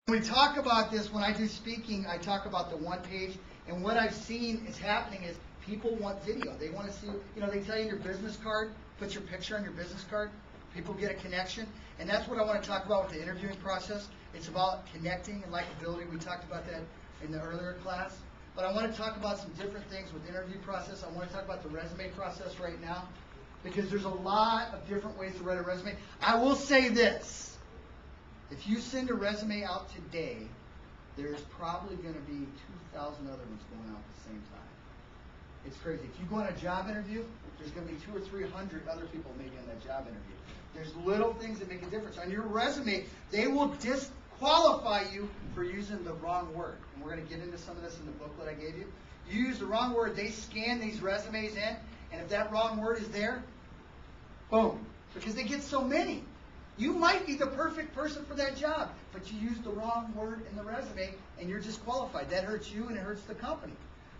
When we talk about this, when I do speaking, I talk about the one page, and what I've seen is happening is people want video. They want to see, they tell you your business card, put your picture on your business card, people get a connection, and that's what I want to talk about with the interviewing process. It's about connecting and likability. We talked about that in the earlier class, but I want to talk about some different things with the interview process. I want to talk about the resume process right now, because there's a lot of different ways to write a resume. I will say this. If you send a resume out today, there's probably going to be 2,000 other ones going out at the same time. It's crazy. If you go on a job interview, there's going to be 200 or 300 other people maybe on that job interview. There's little things that make a difference. On your resume, they will disqualify you for using the wrong word. And we're going to get into some of this in the booklet I gave you. You use the wrong word, they scan these resumes in, and if that wrong word is there, boom. Because they get so many. You might be the perfect person for that job, but you used the wrong word in the resume and you're disqualified. That hurts you and it hurts the company.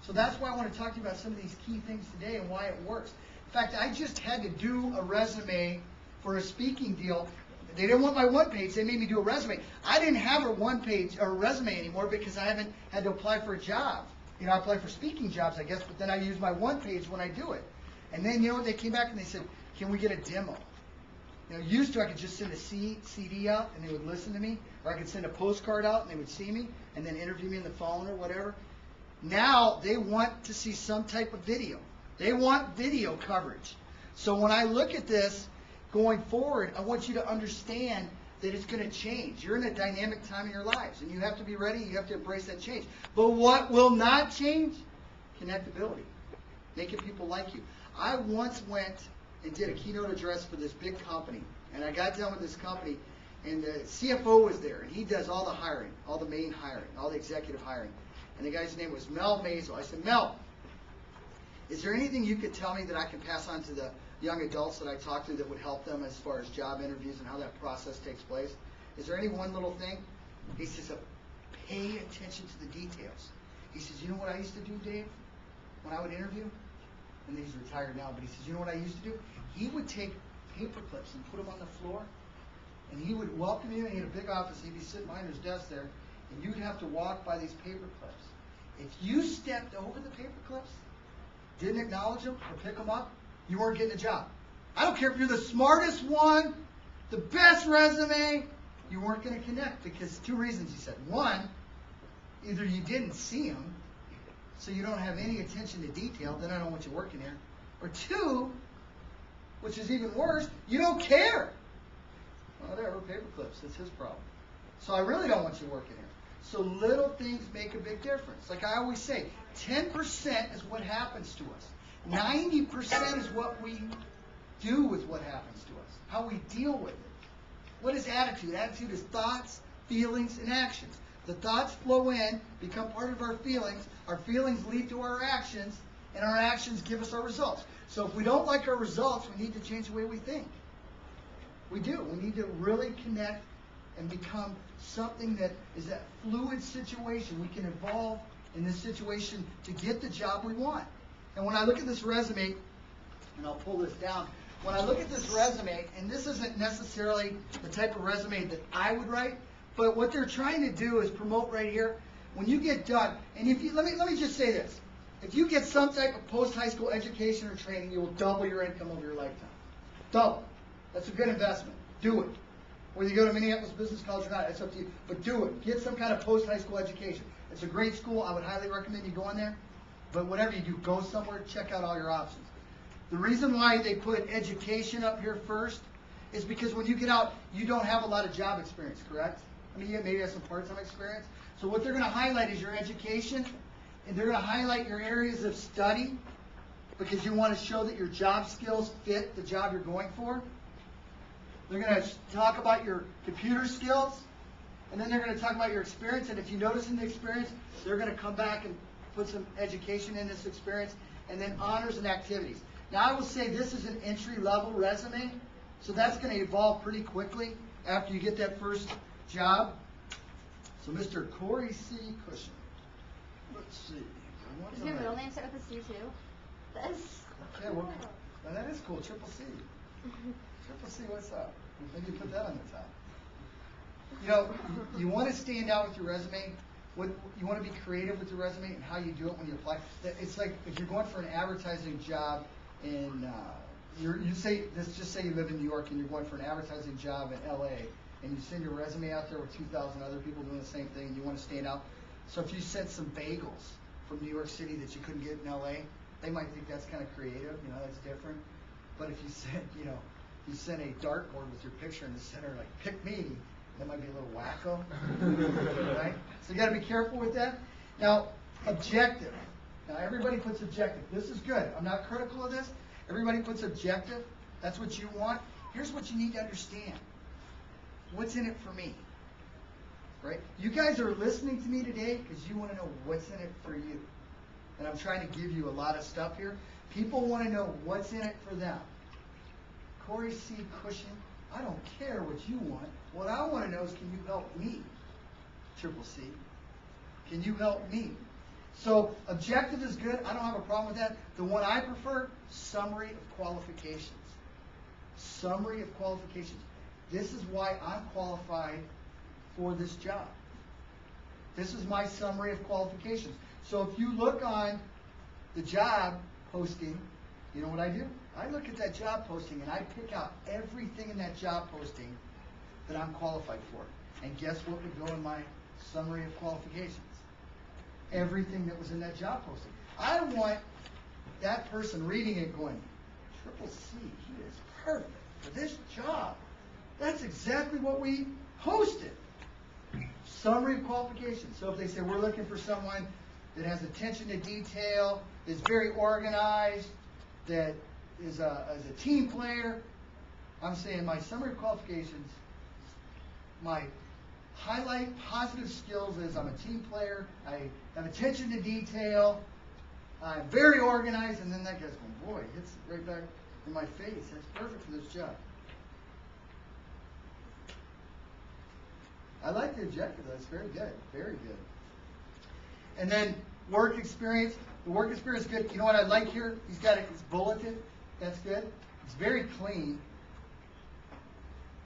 So that's why I want to talk to you about some of these key things today and why it works. In fact, I just had to do a resume for a speaking deal. They didn't want my one page. They made me do a resume. I didn't have a one page or a resume anymore because I haven't had to apply for a job. I apply for speaking jobs, I guess, but then I use my one page when I do it. And then, they came back and they said, can we get a demo? Used to I could just send a CD out and they would listen to me, or I could send a postcard out and they would see me and then interview me on the phone or whatever. Now they want to see some type of video. They want video coverage. So when I look at this going forward, I want you to understand that it's going to change. You're in a dynamic time in your lives and you have to be ready. You have to embrace that change. But what will not change? Connectability. Making people like you. I once went and did a keynote address for this big company. And I got done with this company, and the CFO was there, and he does all the hiring, all the main hiring, all the executive hiring. And the guy's name was Mel Maisel. I said, Mel, is there anything you could tell me that I can pass on to the young adults that I talk to that would help them as far as job interviews and how that process takes place? Is there any one little thing? He says, pay attention to the details. He says, you know what I used to do, Dave, when I would interview? And he's retired now, but he says, you know what I used to do? He would take paper clips and put them on the floor, and he would welcome you, and he had a big office. He'd be sitting behind his desk there, and you'd have to walk by these paper clips. If you stepped over the paper clips, didn't acknowledge them or pick them up, you weren't getting a job. I don't care if you're the smartest one, the best resume, you weren't going to connect because two reasons, he said. One, either you didn't see them, so you don't have any attention to detail, then I don't want you working here. Or two, which is even worse, you don't care. Whatever, paper clips, that's his problem. So I really don't want you working here. So little things make a big difference. Like I always say, 10% is what happens to us. 90% is what we do with what happens to us, how we deal with it. What is attitude? Attitude is thoughts, feelings, and actions. The thoughts flow in, become part of our feelings lead to our actions, and our actions give us our results. So if we don't like our results, we need to change the way we think. We do. We need to really connect and become something that is a fluid situation. We can evolve in this situation to get the job we want. And when I look at this resume, and I'll pull this down, when I look at this resume, and this isn't necessarily the type of resume that I would write, but what they're trying to do is promote right here. When you get done, and if you let me just say this: if you get some type of post-high school education or training, you will double your income over your lifetime. Double. That's a good investment. Do it. Whether you go to Minneapolis Business College or not, that's up to you. But do it. Get some kind of post-high school education. It's a great school. I would highly recommend you go in there. But whatever you do, go somewhere. Check out all your options. The reason why they put education up here first is because when you get out, you don't have a lot of job experience, correct? I mean, you maybe have some part-time experience. So what they're going to highlight is your education, and they're going to highlight your areas of study because you want to show that your job skills fit the job you're going for. They're going to talk about your computer skills, and then they're going to talk about your experience. And if you notice in the experience, they're going to come back and put some education in this experience, and then honors and activities. Now, I will say this is an entry-level resume, so that's going to evolve pretty quickly after you get that first job. So, Mr. Corey C. Cushion. Let's see. Does your middle name start with a C too? That's okay, well, that is cool. Triple C. Triple C, what's up? Maybe put that on the top. You know, you want to stand out with your resume. You want to be creative with your resume and how you do it when you apply. It's like if you're going for an advertising job in, let's just say you live in New York and you're going for an advertising job in LA, and you send your resume out there with 2,000 other people doing the same thing, and you want to stand out. So if you sent some bagels from New York City that you couldn't get in LA, they might think that's kind of creative, that's different. But if you sent a dartboard with your picture in the center, like, pick me, that might be a little wacko, right? So you got to be careful with that. Now, objective. Now, everybody puts objective. This is good. I'm not critical of this. Everybody puts objective. That's what you want. Here's what you need to understand. What's in it for me? Right? You guys are listening to me today because you want to know what's in it for you. And I'm trying to give you a lot of stuff here. People want to know what's in it for them. Corey C. Cushing, I don't care what you want. What I want to know is, can you help me? Triple C. Can you help me? So objective is good. I don't have a problem with that. The one I prefer, summary of qualifications. Summary of qualifications. This is why I'm qualified for this job. This is my summary of qualifications. So if you look on the job posting, you know what I do? I look at that job posting and I pick out everything in that job posting that I'm qualified for. And guess what would go in my summary of qualifications? Everything that was in that job posting. I want that person reading it going, Triple C, he is perfect for this job. That's exactly what we posted. Summary of qualifications. So if they say we're looking for someone that has attention to detail, is very organized, that is a team player, I'm saying my summary of qualifications, my highlight positive skills is I'm a team player, I have attention to detail, I'm very organized, and then that guy's going, boy, it hits right back in my face. That's perfect for this job. I like the objective. That's very good. Very good. And then work experience. The work experience is good. You know what I like here? He's got it. It's bulleted. That's good. It's very clean.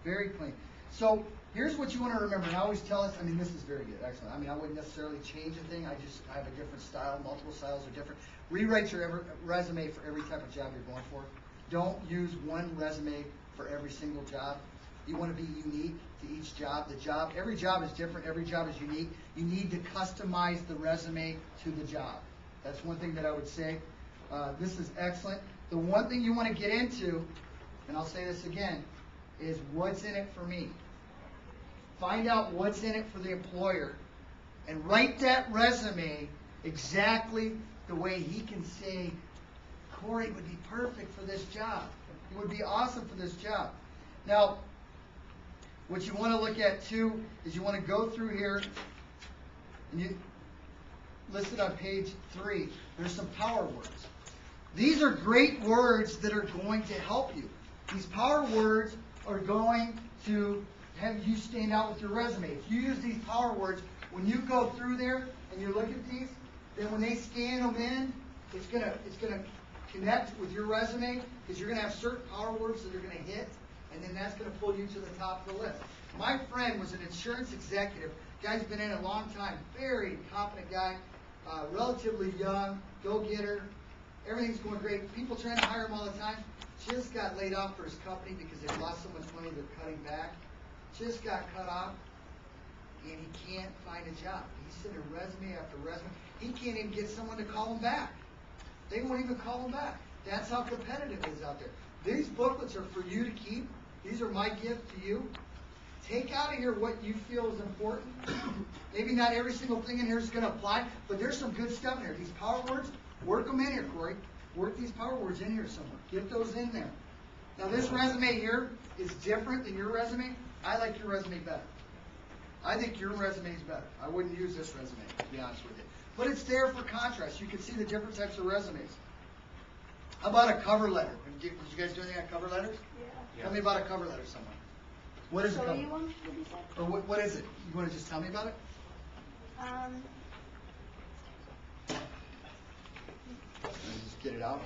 Very clean. So here's what you want to remember. And I always tell us, this is very good. Excellent. I wouldn't necessarily change a thing. I have a different style. Multiple styles are different. Rewrite your resume for every type of job you're going for. Don't use one resume for every single job. You want to be unique to each job. Every job is different. Every job is unique. You need to customize the resume to the job. That's one thing that I would say. This is excellent. The one thing you want to get into, and I'll say this again, is what's in it for me. Find out what's in it for the employer and write that resume exactly the way he can say, Corey would be perfect for this job. He would be awesome for this job. Now, what you want to look at too is you want to go through here, and you listed on page 3, there's some power words. These are great words that are going to help you. These power words are going to have you stand out with your resume. If you use these power words, when you go through there and you look at these, then when they scan them in, it's gonna connect with your resume because you're gonna have certain power words that are gonna hit, and then that's gonna pull you to the top of the list. My friend was an insurance executive. Guy's been in a long time. Very competent guy, relatively young, go-getter. Everything's going great. People trying to hire him all the time. Just got laid off for his company because they lost so much money they're cutting back. Just got cut off, and he can't find a job. He's sending resume after resume. He can't even get someone to call him back. They won't even call him back. That's how competitive it is out there. These booklets are for you to keep. These are my gift to you. Take out of here what you feel is important. Maybe not every single thing in here is going to apply, but there's some good stuff in here. These power words, work them in here, Corey. Work these power words in here somewhere. Get those in there. Now this resume here is different than your resume. I like your resume better. I think your resume is better. I wouldn't use this resume, to be honest with you. But it's there for contrast. You can see the different types of resumes. How about a cover letter? Did you guys do anything on cover letters? Yeah. Tell me about a cover letter, someone. What is a cover? You one, what you say? Or what is it? You want to just tell me about it? Um. Just get it out.